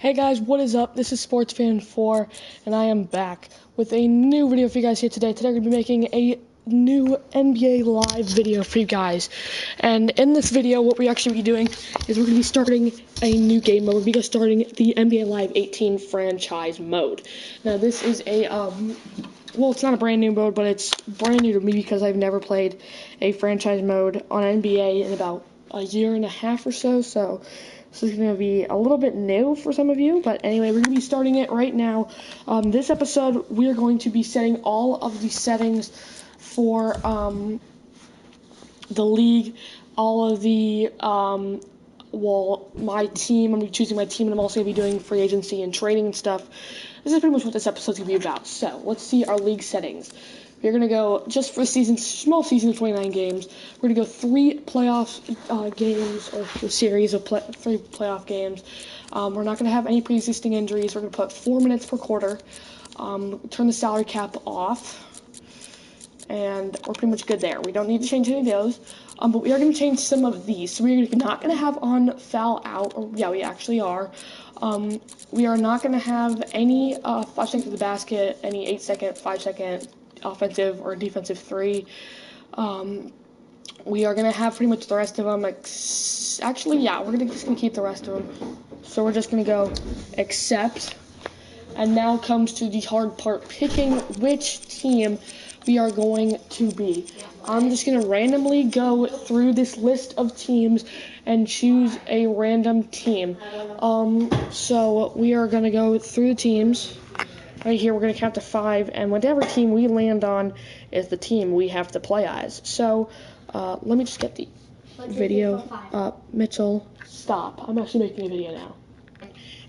Hey guys, what is up? This is SportsFan4, and I am back with a new video for you guys here today. Today we're going to be making a new NBA Live video for you guys. And in this video, what we're actually be doing is we're going to be starting a new game mode. We're going to be starting the NBA Live 18 franchise mode. Now this is a, well, it's not a brand new mode, but it's brand new to me because I've never played a franchise mode on NBA in about a year and a half or so, so this is going to be a little bit new for some of you, but anyway, we're going to be starting it right now. This episode, we're going to be setting all of the settings for the league, all of the, my team. I'm going to be choosing my team, and I'm also going to be doing free agency and trading and stuff. This is pretty much what this episode's going to be about. So, let's see our league settings. We're going to go, just for a season, small season of 29 games, we're going to go 3 playoff games, or a series of 3 playoff games. We're not going to have any pre-existing injuries. We're going to put 4 minutes per quarter, turn the salary cap off, and we're pretty much good there. We don't need to change any of those, but we are going to change some of these. So we're not going to have on foul out, or yeah, we actually are. We are not going to have any 5 seconds to the basket, any 8-second, 5-second, offensive or defensive 3. We are going to have pretty much the rest of them. Actually, yeah, we're just going to keep the rest of them. So we're just going to go accept. And now comes to the hard part, picking which team we are going to be. I'm just going to randomly go through this list of teams and choose a random team. So we are going to go through the teams. Right here, we're going to count to 5, and whatever team we land on is the team we have to play as. So, let me just get the video up. Mitchell, stop. I'm actually making a video now.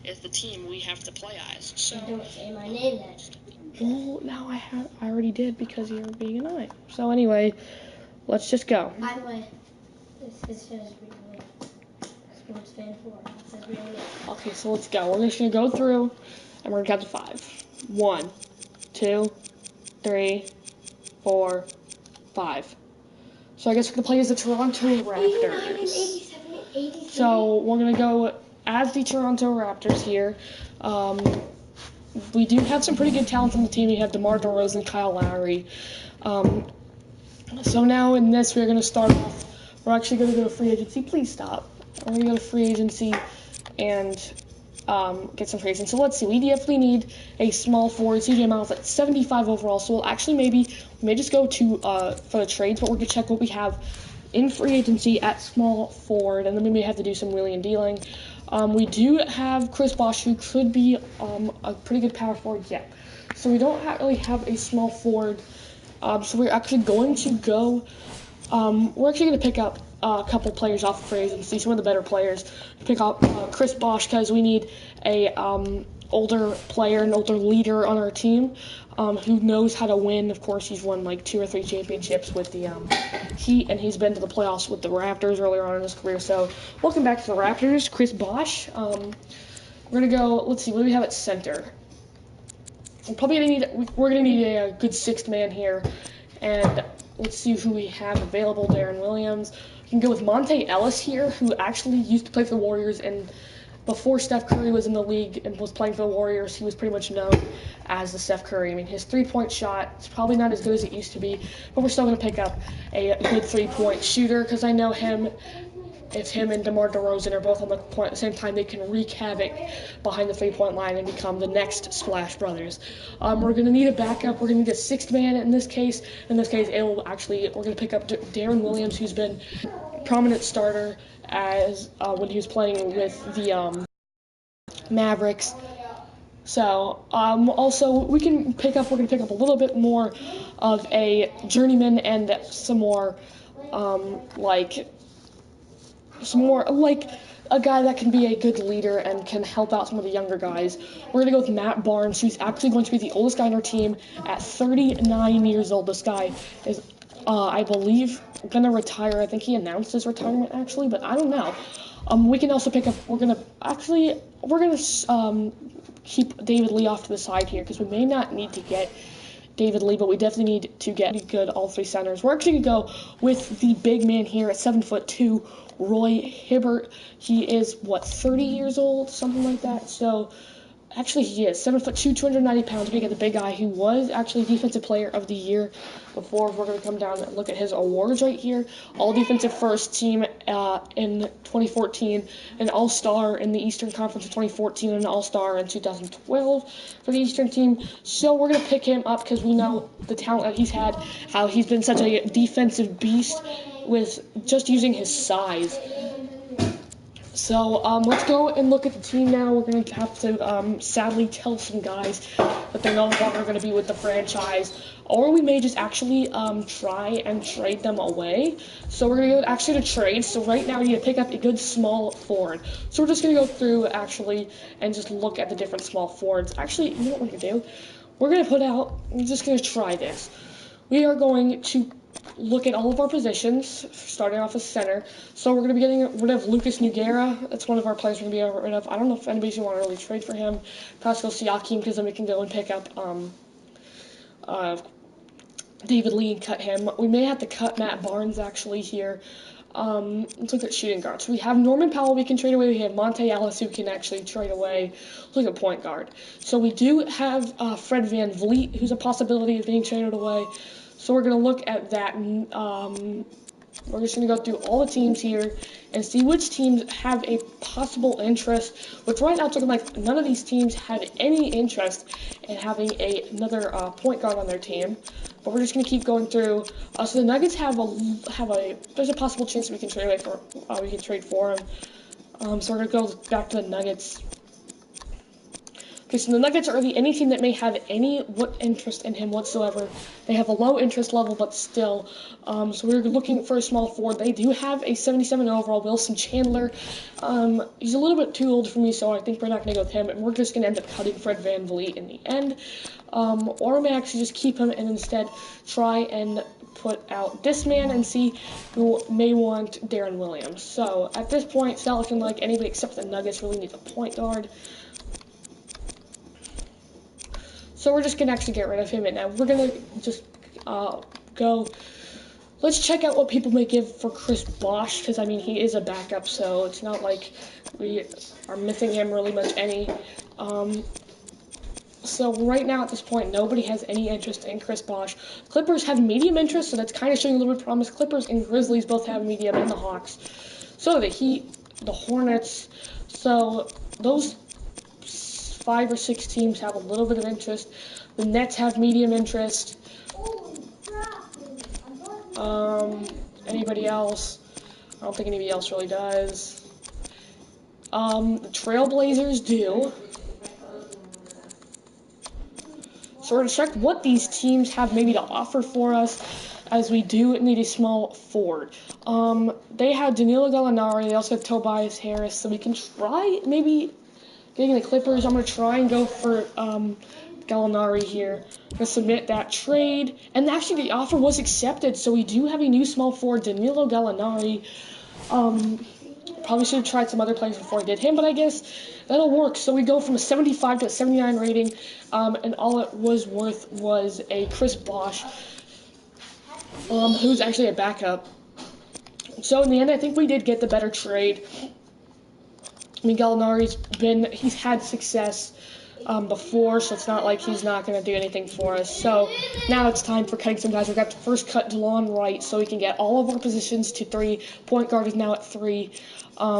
Is the team we have to play as. So, don't say my name then. Well, now I already did because you're being annoying. So anyway, let's just go. By the way, this says SportsFan4. It says real name. Okay, so let's go. We're just going to go through, and we're going to count to 5. 1, 2, 3, 4, 5. So I guess we're going to play as the Toronto Raptors. 87. So we're going to go as the Toronto Raptors here. We do have some pretty good talent on the team. We have DeMar DeRozan, Kyle Lowry. So now in this, we're going to start off. We're actually going to go to free agency. Please stop. We're going to go to free agency and get some trades. And so let's see. We definitely need a small forward. CJ Miles at 75 overall. So we'll actually we may just go to for the trades, but we're going to check what we have in free agency at small forward, and then we may have to do some wheeling and dealing. We do have Chris Bosh, who could be a pretty good power forward yet. So we don't really have a small forward. So we're actually going to go. We're actually going to pick up a couple players off of free agency, some of the better players. Pick up Chris Bosh because we need a older player, an older leader on our team who knows how to win. Of course, he's won like 2 or 3 championships with the Heat, and he's been to the playoffs with the Raptors earlier on in his career. So welcome back to the Raptors, Chris Bosh. We're going to go, let's see, what do we have at center? We're going to need a good 6th man here. And let's see who we have available. Darren Williams. You can go with Monte Ellis here, who actually used to play for the Warriors, and before Steph Curry was in the league and was playing for the Warriors, he was pretty much known as the Steph Curry. I mean, his 3-point shot is probably not as good as it used to be, but we're still going to pick up a good 3-point shooter because I know him. If him and DeMar DeRozan are both on the point at the same time, they can wreak havoc behind the 3-point line and become the next Splash Brothers. We're going to need a backup. We're going to need a 6th man in this case. In this case, we're going to pick up Darren Williams, who's been a prominent starter as when he was playing with the Mavericks. So, also, we're going to pick up a little bit more of a journeyman and some more, a guy that can be a good leader and can help out some of the younger guys. We're going to go with Matt Barnes, who's actually going to be the oldest guy on our team at 39 years old. This guy is, I believe, going to retire. I think he announced his retirement, actually, but I don't know. We can also pick up, we're going to keep David Lee off to the side here because we may not need to get David Lee, but we definitely need to get good all 3 centers. We're actually going to go with the big man here at 7'2", Roy Hibbert. He is, 30 years old, something like that. So, actually, he is 7'2", 290 pounds. We got the big guy who was actually Defensive Player of the Year before. We're going to come down and look at his awards right here. All Defensive First Team in 2014, an All-Star in the Eastern Conference of 2014, and an All-Star in 2012 for the Eastern team. So we're going to pick him up because we know the talent that he's had, how he's been such a defensive beast with just using his size. So let's go and look at the team now. We're going to have to sadly tell some guys that they're no longer going to be with the franchise. Or we may just actually try and trade them away. So we're going to go actually to trade. So right now you need to pick up a good small forward. So we're just going to go through actually and just look at the different small forwards. Actually, you know what we're going to do? We're going to we're just going to try this. We are going to look at all of our positions, starting off as center. So we're going to be getting rid of Lucas Nogueira. That's one of our players we're going to be getting rid of. I don't know if anybody's going to want to really trade for him. Pascal Siakam, because then we can go and pick up David Lee and cut him. We may have to cut Matt Barnes actually here. Let's look at shooting guards. We have Norman Powell we can trade away. We have Monte Ellis who we can actually trade away. Let's look at point guard. So we do have Fred VanVleet, who's a possibility of being traded away. So we're going to look at that. We're just going to go through all the teams here and see which teams have a possible interest, which right now it's looking like none of these teams have any interest in having another point guard on their team. But we're just going to keep going through. So the Nuggets there's a possible chance that we can trade for them. So we're going to go back to the Nuggets. Okay, so the Nuggets are the only team that may have any interest in him whatsoever. They have a low interest level, but still. So we're looking for a small forward. They do have a 77 overall, Wilson Chandler. He's a little bit too old for me, so I think we're not going to go with him. And we're just going to end up cutting Fred VanVleet in the end. Or we may actually just keep him and instead try and put out this man and see who may want Darren Williams. So at this point, it's not looking like anybody except the Nuggets really needs a point guard. So we're just going to actually get rid of him, and now we're going to just go. Let's check out what people may give for Chris Bosh, because, I mean, he is a backup, so it's not like we are missing him really much any. So right now at this point, nobody has any interest in Chris Bosh. Clippers have medium interest, so that's kind of showing a little bit of promise. Clippers and Grizzlies both have medium, and the Hawks. So the Heat, the Hornets, so those 5 or 6 teams have a little bit of interest. The Nets have medium interest. Anybody else? I don't think anybody else really does. The Trailblazers do. So we're going to check what these teams have maybe to offer for us, as we do need a small forward. They have Danilo Gallinari. They also have Tobias Harris. So we can try maybe getting the Clippers. I'm going to try and go for Gallinari here. I'm going to submit that trade. And actually, the offer was accepted, so we do have a new small forward, Danilo Gallinari. Probably should have tried some other players before I did him, but I guess that'll work. So we go from a 75 to a 79 rating, and all it was worth was a Chris Bosh, who's actually a backup. So in the end, I think we did get the better trade. I mean, he's had success before, so it's not like he's not going to do anything for us. So now it's time for cutting some guys. We're going to have to first cut DeLon Wright so we can get all of our positions to 3. Point guard is now at 3. We're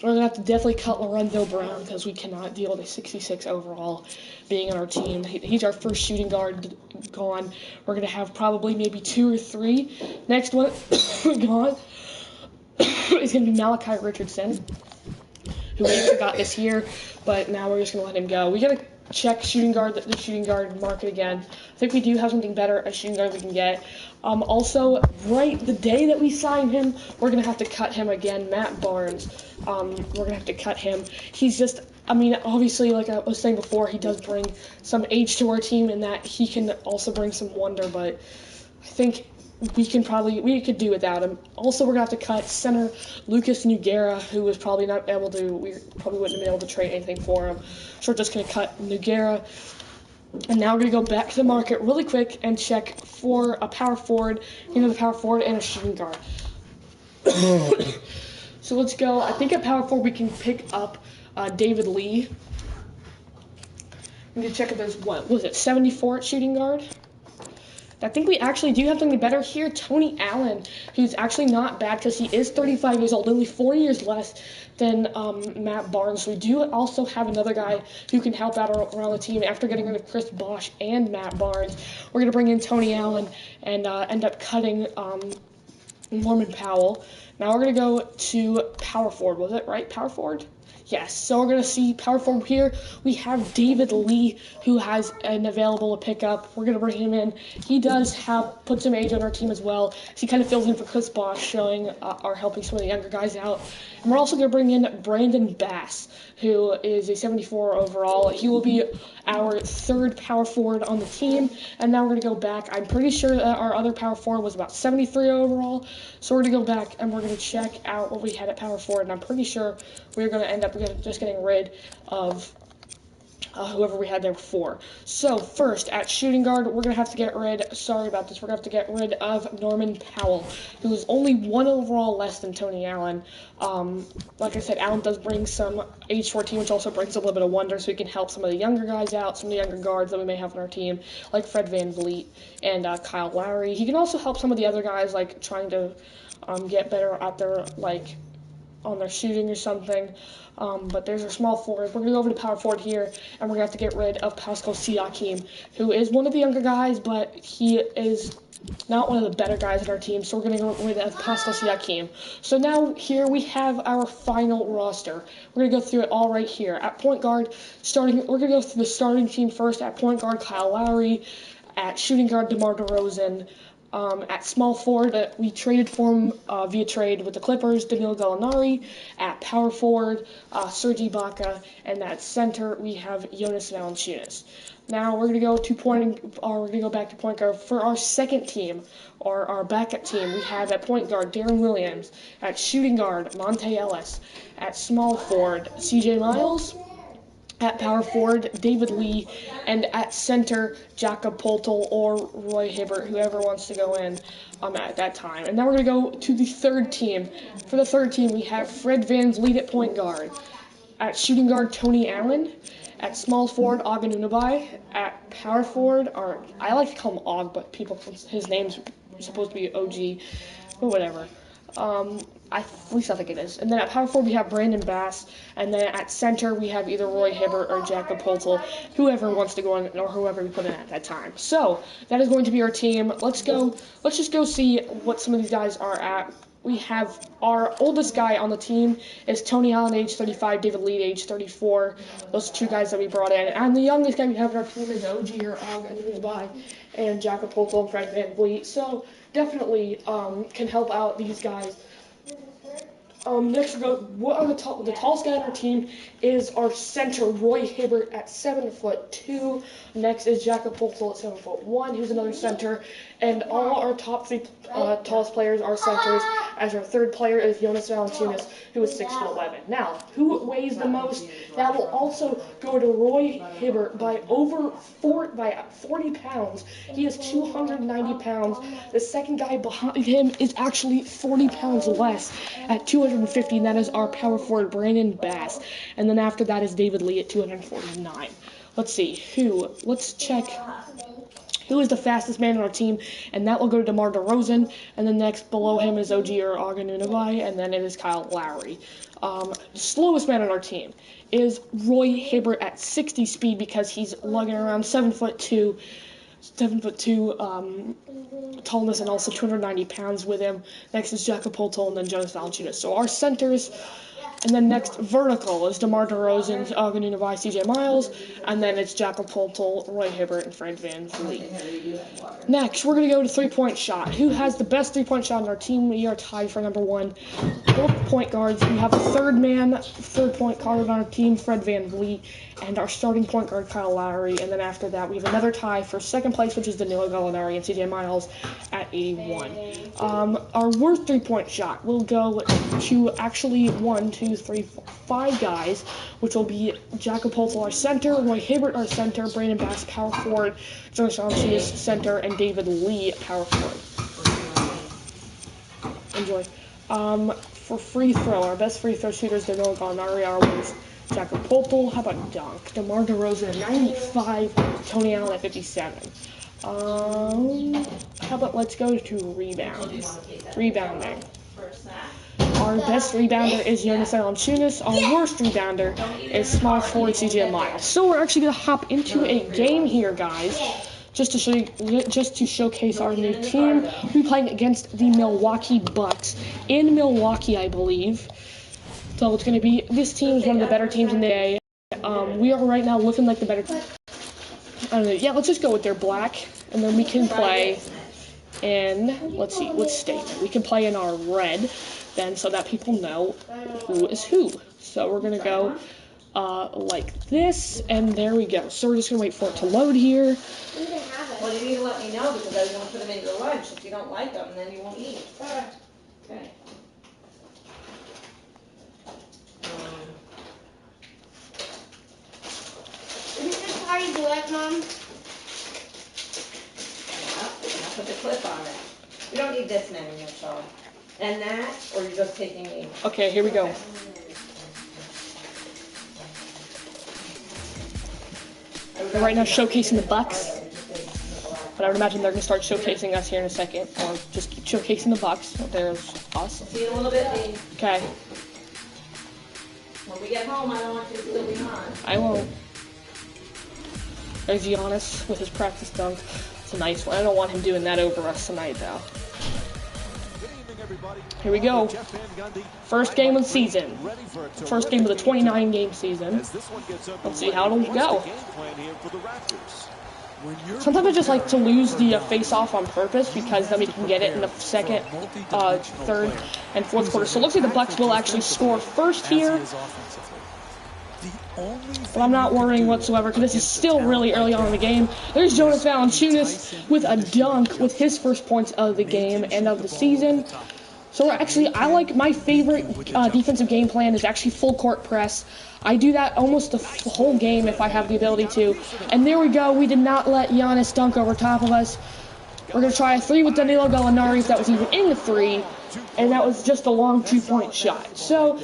going to have to definitely cut Lorenzo Brown because we cannot deal with a 66 overall being on our team. He's our first shooting guard gone. We're going to have probably maybe 2 or 3. Next one gone is going to be Malachi Richardson, who we actually got this year, but now we're just going to let him go. We got to check the shooting guard market again. I think we do have something better at shooting guard we can get. Also, right the day that we sign him, we're going to have to cut him again. Matt Barnes, we're going to have to cut him. He's just, I mean, obviously, like I was saying before, he does bring some age to our team in that he can also bring some wonder, but I think we could do without him. Also, we're going to have to cut center Lucas Nogueira, who was probably not able to, we probably wouldn't have been able to trade anything for him. So we're just going to cut Nogueira. And now we're going to go back to the market really quick and check for a power forward, the power forward and a shooting guard. So let's go. I think at power forward we can pick up David Lee. We need to check if there's what was it 74 at shooting guard. I think we actually do have something better here. Tony Allen, who's actually not bad because he is 35 years old, only 4 years less than Matt Barnes. So we do also have another guy who can help out around the team. After getting rid of Chris Bosh and Matt Barnes, we're going to bring in Tony Allen and end up cutting Norman Powell. Now we're going to go to power forward. Was it right? Power forward? Yes, so we're going to see power forward here. We have David Lee, who has an available to pick up. We're going to bring him in. He does put some age on our team as well. So he kind of fills in for Chris Bosh, showing or helping some of the younger guys out. And we're also going to bring in Brandon Bass, who is a 74 overall. He will be our third power forward on the team. And now we're going to go back. I'm pretty sure that our other power forward was about 73 overall. So we're going to go back and we're going to check out what we had at power forward. And I'm pretty sure we're going to end up just getting rid of whoever we had there before. So first, at shooting guard, we're going to have to get rid, sorry about this, we're going to have to get rid of Norman Powell, who is only 1 overall less than Tony Allen. Like I said, Allen does bring some age 14, which also brings a little bit of wonder, so he can help some of the younger guys out, some of the younger guards that we may have on our team, like Fred VanVleet and Kyle Lowry. He can also help some of the other guys, like trying to get better at their, like, on their shooting or something. But there's a small forward. We're going to go over to power forward here, and we're going to have to get rid of Pascal Siakam, who is one of the younger guys, but he is not one of the better guys in our team, so we're going to go rid of Pascal Siakam. So now here we have our final roster. We're going to go through it all right here. At point guard, we're going to go through the starting team first. At point guard, Kyle Lowry. At shooting guard, DeMar DeRozan. At small forward, we traded for him via trade with the Clippers, Danilo Gallinari. At power forward, Serge Ibaka, and at center we have Jonas Valanciunas. Now we're gonna go back to point guard for our second team, or our backup team. We have at point guard Darren Williams, at shooting guard Monte Ellis, at small forward CJ Miles. At power forward, David Lee, and at center, Jakob Poeltl or Roy Hibbert, whoever wants to go in at that time. And now we're going to go to the third team. For the third team, we have Fred VanVleet at point guard. At shooting guard, Tony Allen. At small forward, Og Anunoby. At power forward, or I like to call him Og, but his name's supposed to be OG, but whatever. At least I think it is. And then at power forward, we have Brandon Bass. And then at center, we have either Roy Hibbert or Jakob Poeltl, whoever wants to go in, or whoever we put in at that time. So that is going to be our team. Let's just go see what some of these guys are at. We have our oldest guy on the team is Tony Allen, age 35, David Lee, age 34. Those two guys that we brought in. And the youngest guy we have on our team is OG or Og Anunoby and Jakob Poeltl and Fred VanVleet. So definitely can help out these guys. Next we go. The tallest guy on our team is our center, Roy Hibbert, at 7'2". Next is Jakob Poeltl at 7'1", who's another center. And all our top three tallest players are centers. As our third player is Jonas Valanciunas, who is 6'11". Now, who weighs the most? That will also go to Roy Hibbert by 40 pounds. He is 290 pounds. The second guy behind him is actually 40 pounds less at 250, and that is our power forward, Brandon Bass. And then after that is David Lee at 249. Let's see, let's check who is the fastest man on our team, and that will go to DeMar DeRozan, and then next below him is OG or Og Anunoby, and then it is Kyle Lowry. The slowest man on our team is Roy Hibbert at 60 speed because he's lugging around 7'2", tallness, and also 290 pounds with him. Next is Jakob Poeltl, and then Jonas Valanciunas. So our centers, and then next vertical is DeMar DeRozan, Og Anunoby, CJ Miles, and then it's Jakob Poeltl, Roy Hibbert, and Fred VanVleet. Next, we're going to go to three-point shot. Who has the best three-point shot on our team? We are tied for number one. Both point guards. We have a third point guard on our team, Fred VanVleet, and our starting point guard, Kyle Lowry. And then after that, we have another tie for second place, which is Danilo Gallinari and CJ Miles at 81. Our worst three-point shot will go to actually 5 guys, which will be Jakob Poeltl, our center, Roy Hibbert, our center, Brandon Bass, power forward, Jonas Valanciunas, center, and David Lee, power forward. Enjoy. For free throw, our best free throw shooters, Danilo Gallinari, our worst. Jakob Poeltl, how about dunk? DeMar DeRozan at 95, Tony Allen at 57. How about let's go to rebounds. Rebounding. Our best rebounder is Jonas Valanciunas. Our worst rebounder is small forward CJ Miles. So we're actually gonna hop into a game here, guys, just to showcase our new team. We'll be playing against the Milwaukee Bucks in Milwaukee, I believe. So it's gonna be, this team is one of the better teams in the day. We are right now looking like the better team. I don't know. Yeah, let's just go with their black, and then we can play in, let's see, what state? We can play in our red, then, so that people know who is who. So we're gonna go like this, and there we go. So we're just gonna wait for it to load here. Well, you need to let me know, because I was gonna put them in your lunch. If you don't like them, then you won't eat. Okay. Is this how you do it, Mom? Put the clip on it. You don't need this many, Michelle. And that, or you're just taking me? Okay, here we go. We're right now showcasing the Bucks, but I would imagine they're gonna start showcasing us here in a second, or just keep showcasing the Bucks. There's us. See you in a little bit, Lee. Okay. When we get home, I don't want you to still be on. I won't. There's Giannis with his practice dunk. It's a nice one. I don't want him doing that over us tonight, though. Here we go. First game of the season. First game of the 29-game season. Let's see how it'll go. Sometimes I just like to lose the face-off on purpose, because then we can get it in the second, third, and fourth quarter. So it looks like the Bucks will actually score first here. But I'm not worrying whatsoever, because this is still really early on in the game. There's Jonas Valanciunas with a dunk with his first points of the game and of the season. So actually, I like, my favorite defensive game plan is actually full court press. I do that almost the whole game if I have the ability to. And there we go. We did not let Giannis dunk over top of us. We're going to try a three with Danilo Gallinari, if that was even in the three. And that was just a long 2-point shot. So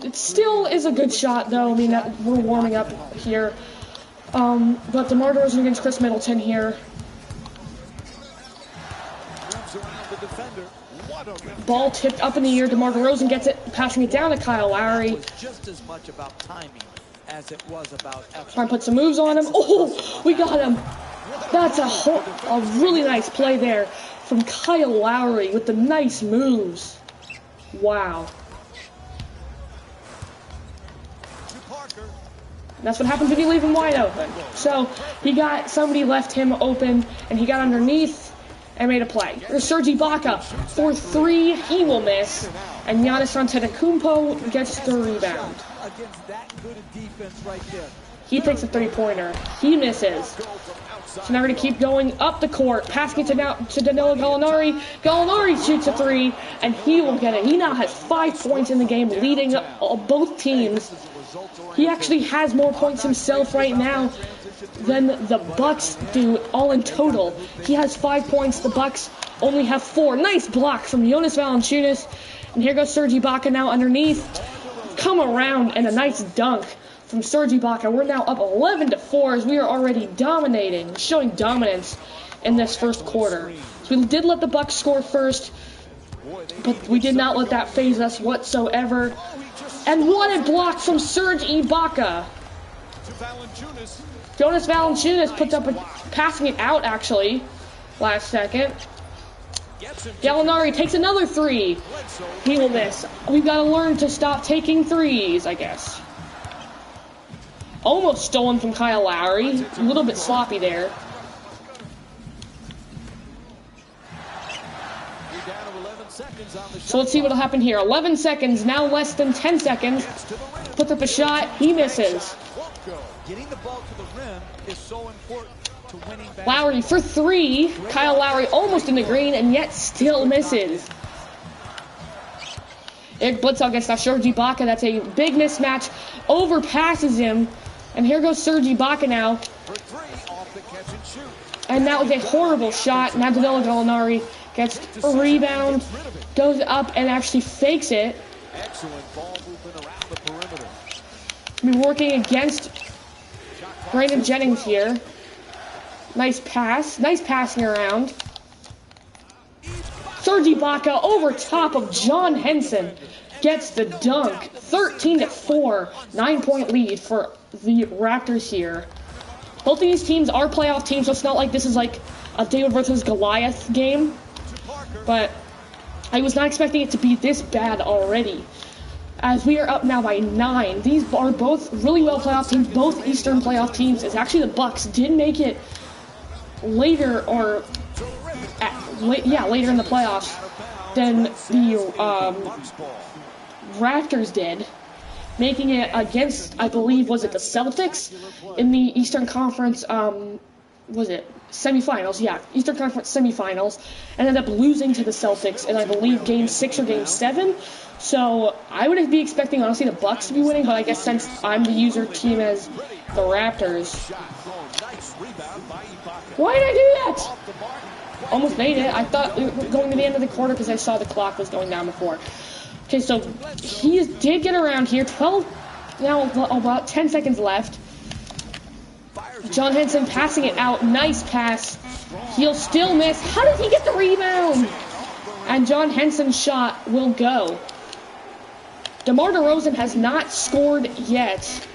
it still is a good shot, though. I mean, we're warming up here. But DeMar DeRozan against Chris Middleton here. Ball tipped up in the air. DeMar DeRozan gets it, passing it down to Kyle Lowry. Just as much about timing as it was about effort. Trying to put some moves on him. Oh, we got him. That's a really nice play there from Kyle Lowry with the nice moves. Wow. That's what happens when you leave him wide open. So somebody left him open, and he got underneath and made a play. There's Serge Ibaka for three. He will miss. And Giannis Antetokounmpo gets the rebound. He takes a three-pointer. He misses. So now we're going to keep going up the court. Passing it to Danilo Gallinari. Gallinari shoots a three, and he will get it. He now has 5 points in the game, leading both teams. He actually has more points himself right now than the Bucks do, all in total. He has 5 points. The Bucks only have 4. Nice block from Jonas Valanciunas. And here goes Serge Ibaka now underneath. Come around, and a nice dunk from Serge Ibaka. We're now up 11-4 as we are already dominating, showing dominance in this first quarter. So we did let the Bucks score first, but we did not let that faze us whatsoever. And what a block from Serge Ibaka. Jonas Valanciunas puts up passing it out, actually, last second. Gallinari takes another three. He will miss. We've got to learn to stop taking threes, I guess. Almost stolen from Kyle Lowry. A little bit sloppy there. So let's see what'll happen here. 11 seconds, now less than 10 seconds. Puts up a shot, he misses. Getting the ball to the rim is so important to winning basketball. Lowry for three. Kyle Lowry almost in the green and yet still misses. Eric Bledsoe gets that Serge Ibaka. That's a big mismatch. Overpasses him. And here goes Serge Ibaka now. And that was a horrible shot. Now Danilo Gallinari Gets a rebound, goes up and actually fakes it. Excellent ball movement around the perimeter. We're working against Brandon Jennings here. Nice passing around. Serge Ibaka over top of John Henson gets the dunk. 13-4, 9-point lead for the Raptors here. Both of these teams are playoff teams, so it's not like this is like a David versus Goliath game. But I was not expecting it to be this bad already. As we are up now by 9. These are both really well playoff teams, both Eastern playoff teams. It's actually the Bucks did make it later, or later in the playoffs than the Raptors did, making it against, I believe, was it the Celtics in the Eastern Conference, was it semifinals? Yeah, Eastern Conference semifinals, and ended up losing to the Celtics in, I believe, Game 6 or Game 7. So I would be expecting, honestly, the Bucks to be winning, but I guess since I'm the user team as the Raptors. Why did I do that? Almost made it. I thought we were going to the end of the quarter because I saw the clock was going down before. Okay, so he did get around here. 12, now about 10 seconds left. John Henson passing it out. Nice pass. He'll still miss. How did he get the rebound? And John Henson's shot will go. DeMar DeRozan has not scored yet.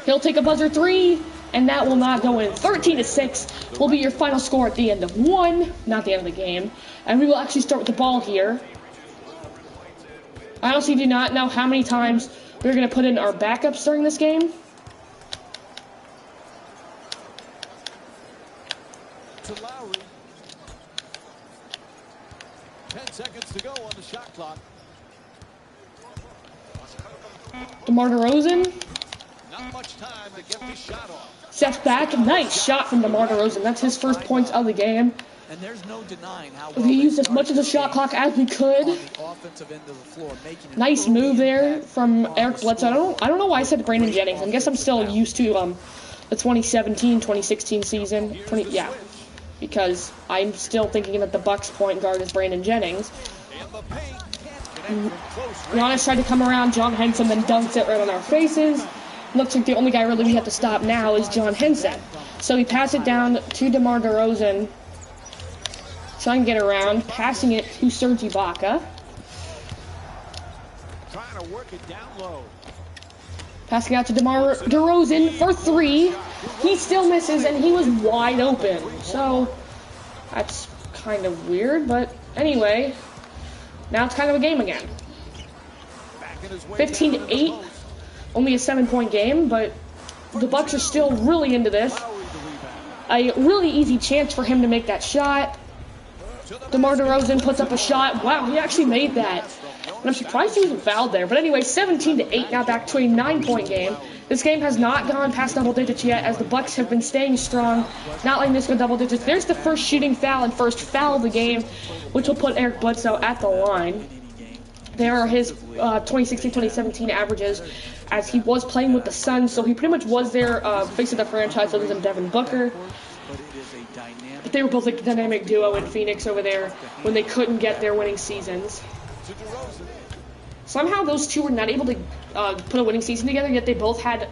He'll take a buzzer three, and that will not go in. 13-6 will be your final score at the end of one, not the end of the game. And we will actually start with the ball here. I honestly do not know how many times we're going to put in our backups during this game. To Lowry. 10 seconds to go on the shot clock. DeMar DeRozan. Not much time to get this shot off. Steps back. Nice shot from DeMar DeRozan. That's his first points of the game. And there's no denying how We used as much of the shot clock as we could. on the offensive end of the floor, making Nice move there from Eric Bledsoe. I don't know why I said Brandon Jennings. I guess I'm still used to the 2017-2016 season. Because I'm still thinking that the Bucks point guard is Brandon Jennings. Giannis tried to come around John Henson, then dunks it right on our faces. Looks like the only guy really we have to stop now is John Henson. So we pass it down to DeMar DeRozan. Trying to get around, passing it to Serge Ibaka. trying to work it down low. Passing out to DeMar DeRozan for three. He still misses, and he was wide open. So that's kind of weird, but anyway, now it's kind of a game again. 15-8, only a 7-point game, but the Bucks are still really into this. A really easy chance for him to make that shot. DeMar DeRozan puts up a shot. Wow, he actually made that. And I'm surprised he wasn't fouled there. But anyway, 17-8, now back to a 9-point game. This game has not gone past double digits yet, as the Bucks have been staying strong, not letting this go double digits. There's the first shooting foul and first foul of the game, which will put Eric Bledsoe at the line. There are his 2016-2017 averages, as he was playing with the Suns, so he pretty much was their face of the franchise other than Devin Booker. But they were both like a dynamic duo in Phoenix over there when they couldn't get their winning seasons. Somehow those two were not able to put a winning season together, yet they both had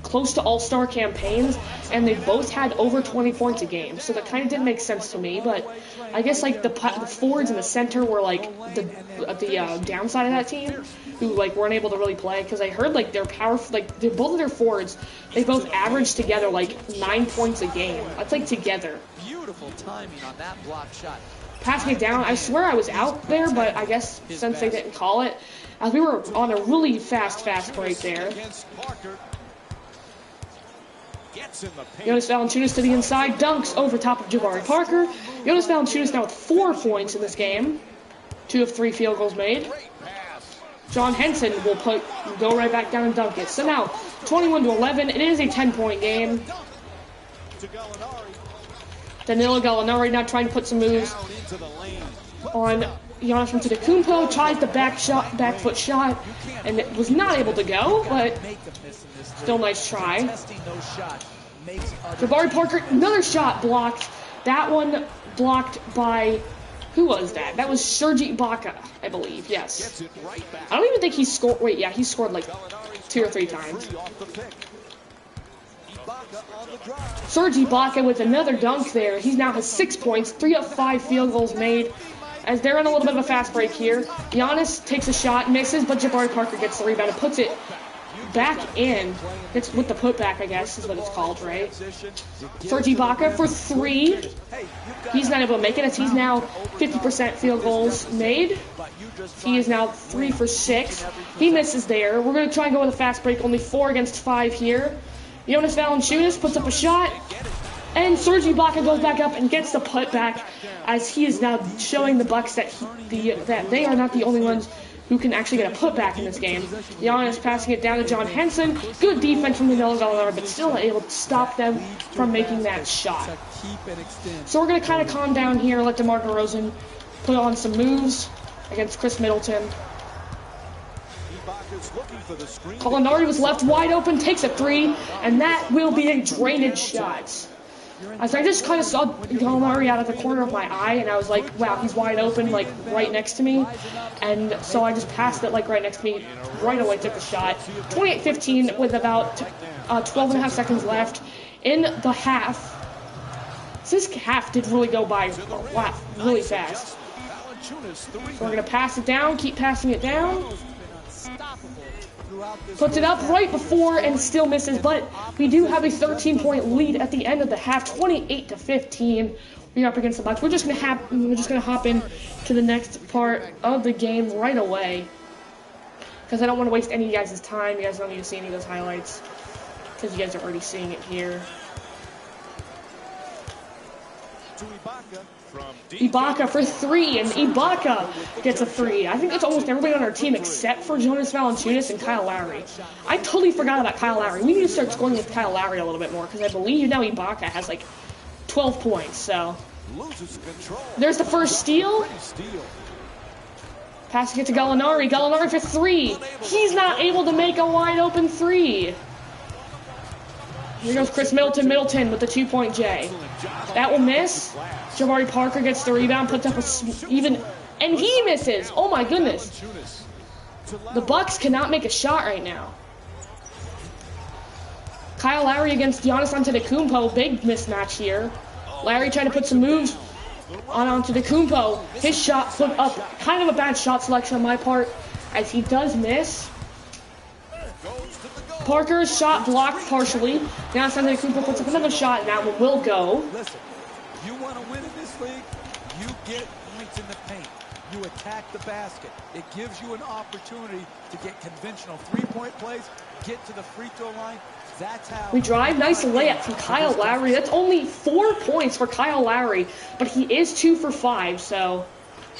close to all-star campaigns, and they both had over 20 points a game. So that kind of didn't make sense to me, but I guess like the forwards and the center were like the downside of that team, who like weren't able to really play, because I heard like both of their forwards, they both averaged together like 9 points a game. That's like together. Beautiful timing on that block shot. Passing it down, I swear I was out there, but I guess since they didn't call it, as we were on a really fast break there. Jonas Valanciunas to the inside, dunks over top of Jabari Parker. Jonas Valanciunas now with 4 points in this game. 2 of 3 field goals made. John Henson will go right back down and dunk it. So now, 21-11, it is a 10-point game. Danilo Gallinari now trying to put some moves on Giannis Antetokounmpo. Tries the back foot shot, and it was not able to go, but still nice try. Jabari Parker, another shot blocked That one blocked by, who was that? That was Serge Ibaka, I believe, yes. I don't even think he scored, wait, yeah, he scored like 2 or 3 times. Serge Ibaka with another dunk there. He now has 6 points, 3 of 5 field goals made. As they're in a little bit of a fast break here. Giannis takes a shot, misses, but Jabari Parker gets the rebound and puts it back in. It's with the putback, I guess, is what it's called, right? Serge Ibaka for 3. He's not able to make it as he's now 50% field goals made. He is now 3 for 6. He misses there. We're going to try and go with a fast break. Only 4 against 5 here. Jonas Valanciunas puts up a shot. And Serge Ibaka goes back up and gets the putback as he is now showing the Bucks that that they are not the only ones who can actually get a putback in this game. Giannis passing it down to John Henson. Good defense from Danilo Gallinari, but still not able to stop them from making that shot. So we're going to kind of calm down here, let DeMar DeRozan put on some moves against Chris Middleton. Gallinari was left wide open, takes a 3, and that will be a drainage shot. As I just kind of saw Gallinari out of the corner of my eye, and I was like, wow, he's wide open, like, right next to me. And so I just passed it, like, right next to me, right away took the shot. 28-15 with about 12 and a half seconds left in the half. This half did really go by, wow, really fast. So we're going to pass it down, keep passing it down. Puts it up right before and still misses, but we do have a 13-point lead at the end of the half, 28-15. We're up against the Bucks. We're just gonna hop in to the next part of the game right away because I don't want to waste any of you guys' time. You guys don't need to see any of those highlights because you guys are already seeing it here. Ibaka for 3, and Ibaka gets a 3. I think that's almost everybody on our team except for Jonas Valanciunas and Kyle Lowry. I totally forgot about Kyle Lowry. We need to start scoring with Kyle Lowry a little bit more because I believe now Ibaka has like 12 points. So there's the first steal. Passing it to Gallinari. Gallinari for 3. He's not able to make a wide open 3. Here goes Chris Middleton. Middleton with the 2-point J. That will miss. Jabari Parker gets the rebound, puts up and he misses. Oh my goodness. The Bucks cannot make a shot right now. Kyle Lowry against Giannis Antetokounmpo. Big mismatch here. Lowry trying to put some moves on Antetokounmpo. His shot put up. Kind of a bad shot selection on my part as he does miss. Parker's shot blocked partially. Now Antetokounmpo puts up another shot, and that one will go. Listen, you want to win in this league, you get points in the paint. You attack the basket. It gives you an opportunity to get conventional 3-point plays, get to the free throw line. That's how we drive. Nice layup from Kyle Lowry. That's only 4 points for Kyle Lowry, but he is 2 for 5, so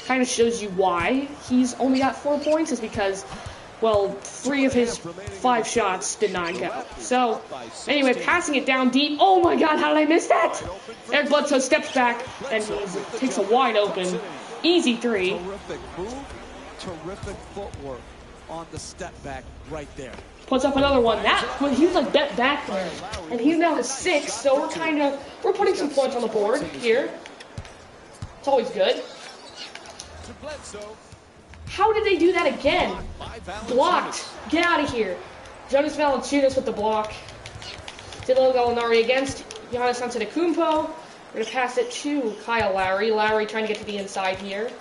kind of shows you why he's only got 4 points is because, well, 3 of his 5 shots did not go. So, anyway, passing it down deep. Oh my God, how did I miss that? Eric Bledsoe steps back and he takes a wide open, easy 3. terrific move, terrific footwork on the step back right there. Puts up another one. He was like bet back there, and he's now at 6. So we're putting some points on the board here. It's always good. How did they do that again? Blocked. Get out of here. Jonas Valanciunas with the block. Danilo Gallinari against Giannis Antetokounmpo. We're going to pass it to Kyle Lowry. Lowry trying to get to the inside here.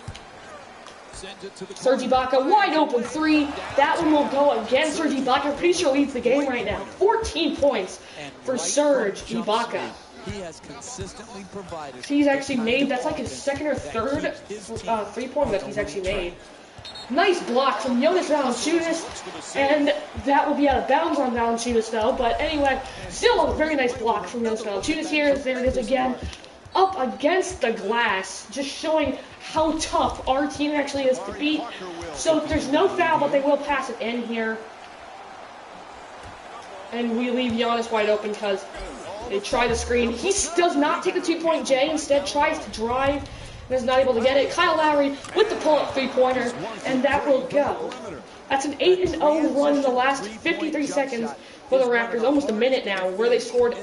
Serge Ibaka, wide open 3. That one will go again. Serge Ibaka, pretty sure leads the game right now. 14 points for Serge Ibaka. He has consistently provided. He's actually made, that's like his second or third 3-pointer that he's actually made. Nice block from Jonas Valanciunas, and that will be out of bounds on Valanciunas though. But anyway, still a very nice block from Jonas Valanciunas here. There it is again, up against the glass, just showing how tough our team actually is to beat. So there's no foul, but they will pass it in here. And we leave Giannis wide open because they try the screen. He does not take the 2-point J, instead tries to drive and is not able to get it. Kyle Lowry with the pull-up 3-pointer, and that will go. That's an 8-0 run in the last 53 seconds for the Raptors, almost a minute now, where they scored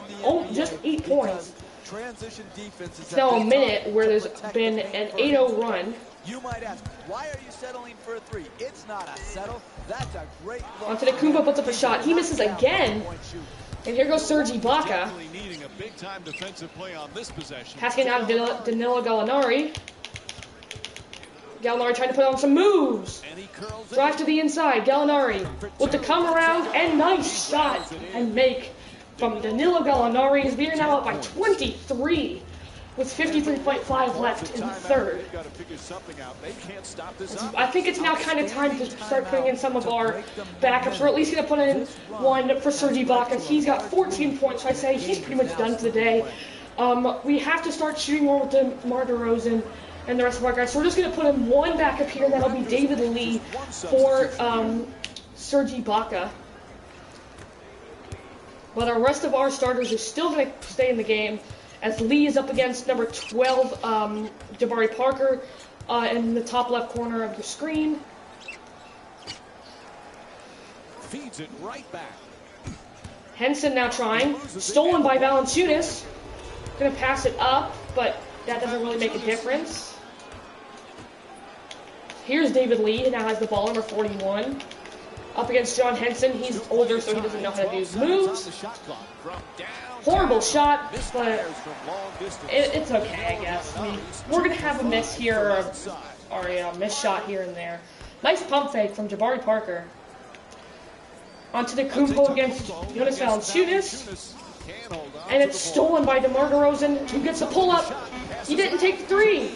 just 8 points. Transition defense is It's now a at the minute top where to there's protect been the paint an first. 8-0 run. You might ask, why are you settling for a three? It's not a settle. That's a great look. Onto the Kumba, puts up a shot. He misses again. And here goes Serge Ibaka. Definitely needing a big-time defensive play on this possession. Passing out Danilo Gallinari. Gallinari trying to put on some moves. And he curls it. Drive to the inside. Gallinari with the come around and nice shot and make from Danilo Gallinari. We are now up by 23 with 53.5 left in the third. They've got to figure something out. They can't stop this up. I think it's now kind of time to start putting in some of our backups. We're at least going to put in one for Serge Ibaka. He's got 14 points, so I'd say he's pretty much done for the day. We have to start shooting more with DeMar DeRozan and the rest of our guys. So we're just going to put in one backup here, and that'll be David Lee for Serge Ibaka. But the rest of our starters are still going to stay in the game, as Lee is up against number 12, Jabari Parker, in the top left corner of the screen. Feeds it right back. Henson now trying. Stolen by Valanciunas. Going to pass it up, but that doesn't really make a difference. Here's David Lee, who now has the ball, number 41. Up against John Henson. He's older, so he doesn't know how to do moves. Horrible shot, but it's okay, I guess. I mean, we're going to have a miss here, or a miss shot here and there. Nice pump fake from Jabari Parker. Onto the Kumpo against Jonas Valanciunas. And it's stolen by DeMar DeRozan, who gets a pull-up. He didn't take the three.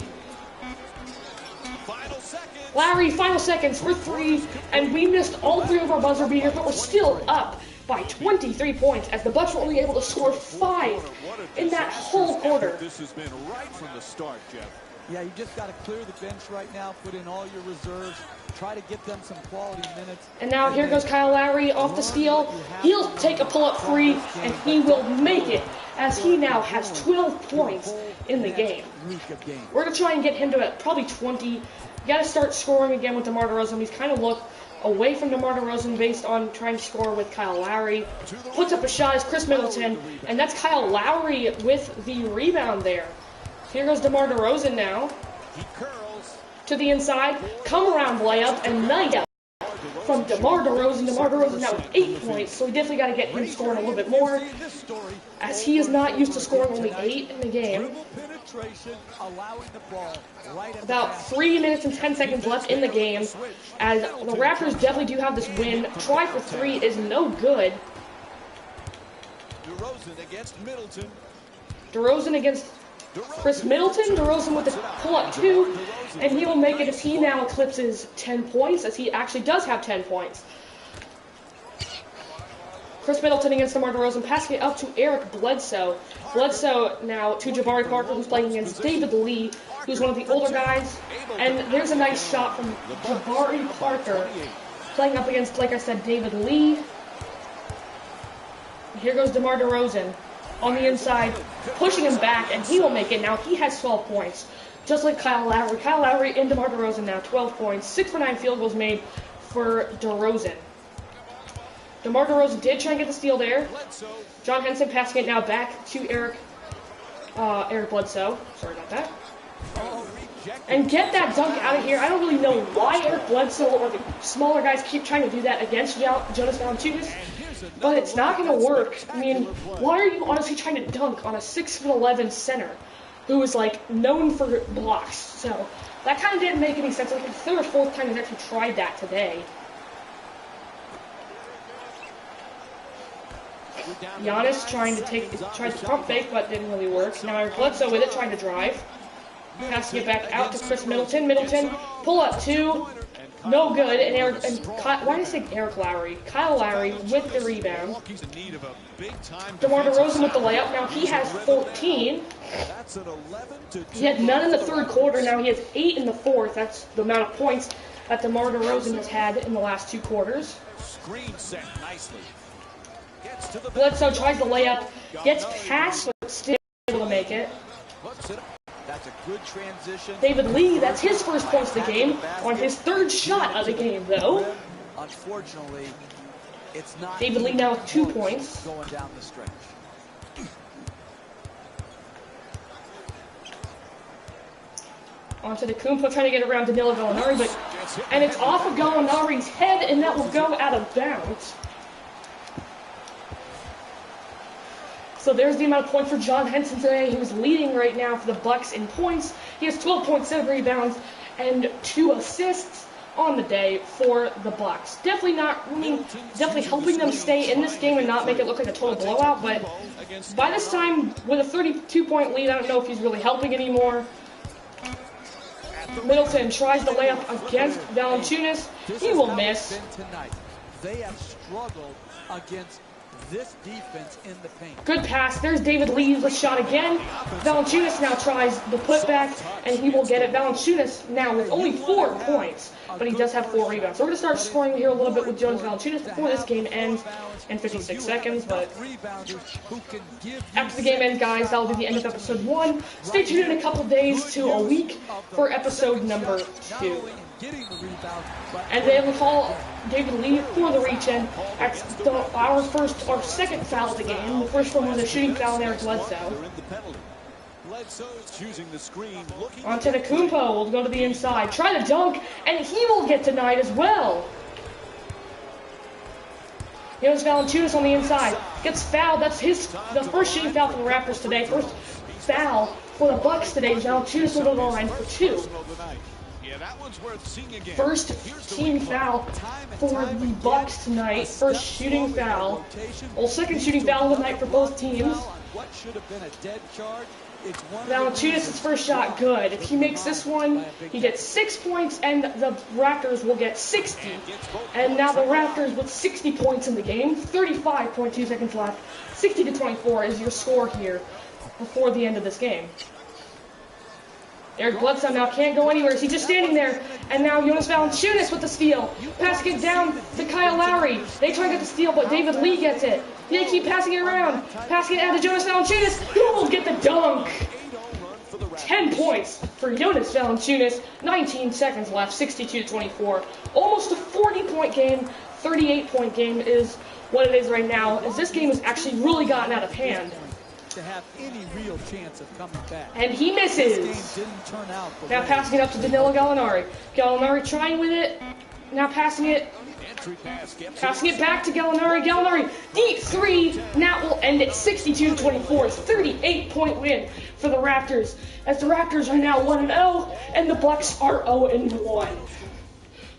Lowry, final seconds for three, and we missed all three of our buzzer beaters, but we're still up by 23 points, as the Bucks were only able to score 5 in that whole quarter. This has been right from the start, Jeff. Yeah, you just got to clear the bench right now, put in all your reserves, try to get them some quality minutes. And now here goes Kyle Lowry off the steal. He'll take a pull-up three, and he will make it, as he now has 12 points in the game. We're going to try and get him to probably 20. You got to start scoring again with DeMar DeRozan. He's kind of looked away from DeMar DeRozan based on trying to score with Kyle Lowry. Puts up a shot as Chris Middleton, and that's Kyle Lowry with the rebound there. Here goes DeMar DeRozan now. He curls. To the inside, come around layup, and night out from DeMar DeRozan. DeMar DeRozan now with 8 points, so we definitely got to get him scoring a little bit more, as he is not used to scoring only 8 in the game. About 3 minutes and 10 seconds left in the game, as the Raptors definitely do have this win. Try for 3 is no good. DeRozan against Middleton. DeRozan against Chris Middleton. DeRozan with the pull-up 2, and he will make it as he now eclipses 10 points, as he actually does have 10 points. Chris Middleton against DeMar DeRozan, passing it up to Eric Bledsoe. Bledsoe now to Jabari Parker, who's playing against David Lee, who's one of the older guys. And there's a nice shot from Jabari Parker, playing up against, like I said, David Lee. Here goes DeMar DeRozan on the inside, pushing him back, and he will make it. Now he has 12 points, just like Kyle Lowry. Kyle Lowry and DeMar DeRozan now 12 points, 6 for 9 field goals made for DeRozan. DeMar DeRozan did try and get the steal there. John Henson passing it now back to Eric Bledsoe. Sorry about that. And get that dunk out of here. I don't really know why Eric Bledsoe or the smaller guys keep trying to do that against Jonas Valanciunas, but it's not going to work. I mean, why are you honestly trying to dunk on a 6'11" center who is, like, known for blocks? So that kind of didn't make any sense. Like, the third or fourth time he's actually tried that today. Giannis tried to pump fake, but didn't really work. Now Eric Bledsoe with it, trying to drive. Passing it back out to Chris Middleton. Middleton, pull up 2, no good. And why did I say Eric Lowry? Kyle Lowry with the rebound. DeMar DeRozan with the layup. Now he has 14. He had none in the third quarter. Now he has 8 in the fourth. That's the amount of points that DeMar DeRozan has had in the last 2 quarters. Screen set nicely. Bledsoe tries the layup, gets past, but still able to make it. That's a good transition. David Lee, that's his first points of the game, on his 3rd shot of the game, though. Unfortunately, it's not. David Lee now with 2 points. Going down the stretch. Onto the Kumpo, trying to get around Danilo Gallinari, and it's off of Gallinari's head, and that will go out of bounds. So there's the amount of points for John Henson today. He was leading right now for the Bucks in points. He has 12.7 rebounds and 2 assists on the day for the Bucks. Definitely helping them stay in this game and not make it look like a total blowout, but by this time, with a 32-point lead, I don't know if he's really helping anymore. Middleton tries the layup against Valanciunas. He will miss. They have struggled against this defense in the paint. Good pass. There's David Lee with a shot again. Valanciunas now tries the putback, and he will get it. Valanciunas now with only 4 points, but he does have 4 rebounds. So we're going to start scoring here a little bit with Jonas Valanciunas before this game ends in 56 seconds. But after the game ends, guys, that will be the end of episode 1. Stay tuned in a couple days to a week for episode number 2. And they will call David Lee for the reach-in. That's our second foul of the game. The first one was a shooting foul on Eric Bledsoe. Onto the Kumpo, will go to the inside, try to dunk, and he will get denied as well. Jonas Valanciunas on the inside, gets fouled. That's the first shooting foul for the Raptors today. First foul for the Bucks today. Valanciunas will go to the line for 2. First team foul for the Bucks tonight. First shooting foul. Well, second shooting foul of the night for both teams. Valanciunas' first shot, good. If he makes this one, he gets 6 points, and the Raptors will get 60. And now the Raptors with 60 points in the game. 35.2 seconds left. 60-24 is your score here before the end of this game. Eric Bledsoe now can't go anywhere. He's just standing there. And now Jonas Valanciunas with the steal. Passing it down to Kyle Lowry. They try to get the steal, but David Lee gets it. They keep passing it around. Passing it out to Jonas Valanciunas, who will get the dunk. 10 points for Jonas Valanciunas. 19 seconds left, 62-24. Almost a 40-point game. 38-point game is what it is right now, as this game has actually really gotten out of hand. To have any real chance of coming back. And he misses. This game didn't turn out now passing it up to Danilo Gallinari. Gallinari trying with it. Now passing it. Passing it back to Gallinari. Gallinari, deep 3. Now will end it 62-24. 38-point win for the Raptors. As the Raptors are now 1-0 and the Bucks are 0-1.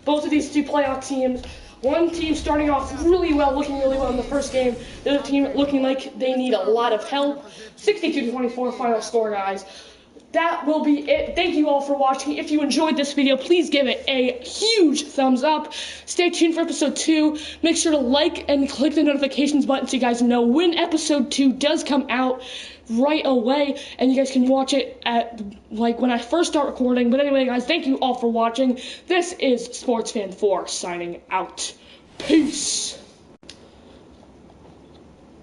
Both of these two playoff teams. One team starting off really well, looking really well in the first game. The other team looking like they need a lot of help. 62-24 final score, guys. That will be it. Thank you all for watching. If you enjoyed this video, please give it a huge thumbs up. Stay tuned for episode 2. Make sure to like and click the notifications button so you guys know when episode 2 does come out right away, and you guys can watch it at when I first start recording. But anyway, guys, thank you all for watching. This is SportsFan4 signing out. Peace.